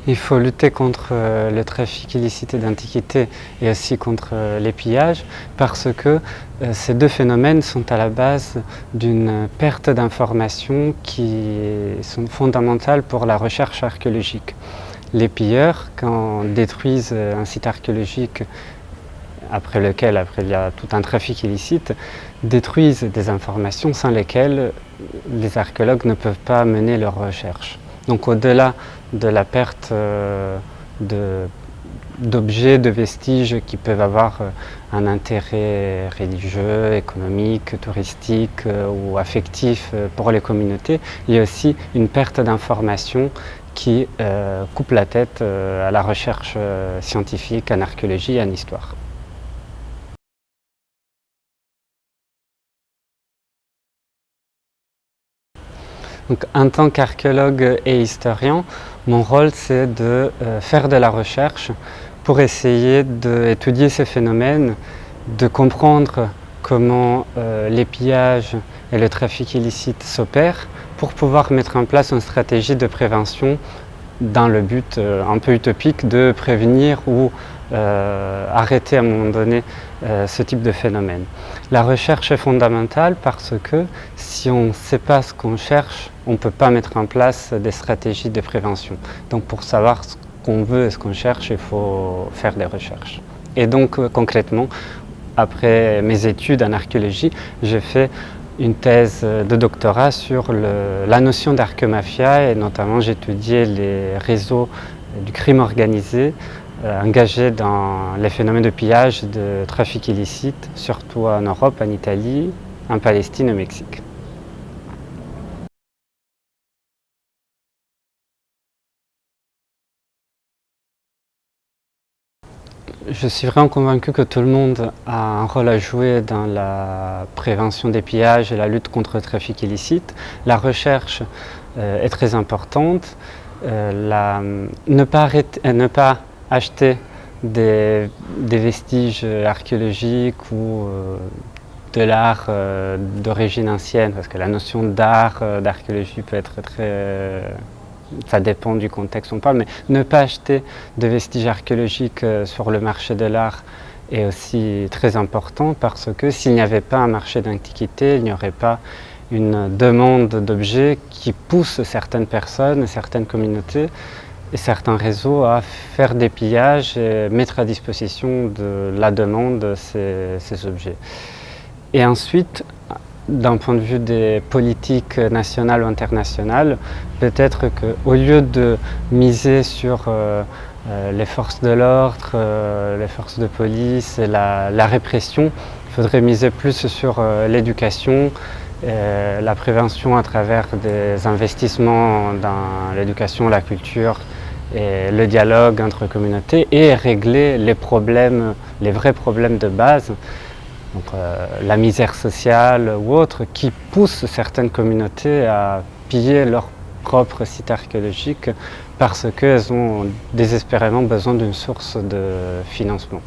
Il faut lutter contre le trafic illicite d'antiquités et aussi contre les pillages parce que ces deux phénomènes sont à la base d'une perte d'informations qui sont fondamentales pour la recherche archéologique. Les pilleurs, quand détruisent un site archéologique après lequel il y a tout un trafic illicite, détruisent des informations sans lesquelles les archéologues ne peuvent pas mener leurs recherches. Donc au-delà de la perte d'objets, de vestiges qui peuvent avoir un intérêt religieux, économique, touristique ou affectif pour les communautés, il y a aussi une perte d'informations qui coupe la tête à la recherche scientifique, en archéologie et en histoire. Donc, en tant qu'archéologue et historien, mon rôle c'est de faire de la recherche pour essayer d'étudier ces phénomènes, de comprendre comment les pillages et le trafic illicite s'opèrent pour pouvoir mettre en place une stratégie de prévention dans le but un peu utopique de prévenir ou arrêter à un moment donné ce type de phénomène. La recherche est fondamentale parce que si on ne sait pas ce qu'on cherche, on ne peut pas mettre en place des stratégies de prévention. Donc pour savoir ce qu'on veut et ce qu'on cherche, il faut faire des recherches. Et donc concrètement, après mes études en archéologie, j'ai fait une thèse de doctorat sur la notion d'archéomafia et notamment j'ai étudié les réseaux du crime organisé engagés dans les phénomènes de pillage, de trafic illicite, surtout en Europe, en Italie, en Palestine et au Mexique. Je suis vraiment convaincu que tout le monde a un rôle à jouer dans la prévention des pillages et la lutte contre le trafic illicite. La recherche est très importante. Ne pas acheter des vestiges archéologiques ou de l'art d'origine ancienne, parce que la notion d'art, d'archéologie peut être très... ça dépend du contexte où on parle, mais ne pas acheter de vestiges archéologiques sur le marché de l'art est aussi très important parce que s'il n'y avait pas un marché d'antiquité, il n'y aurait pas une demande d'objets qui pousse certaines personnes, certaines communautés et certains réseaux à faire des pillages et mettre à disposition de la demande ces objets. Et ensuite, d'un point de vue des politiques nationales ou internationales, peut-être qu'au lieu de miser sur les forces de l'ordre, les forces de police et la répression, il faudrait miser plus sur l'éducation, la prévention à travers des investissements dans l'éducation, la culture et le dialogue entre communautés et régler les problèmes, les vrais problèmes de base. Donc, la misère sociale ou autre, qui pousse certaines communautés à piller leur propre site archéologique parce qu'elles ont désespérément besoin d'une source de financement.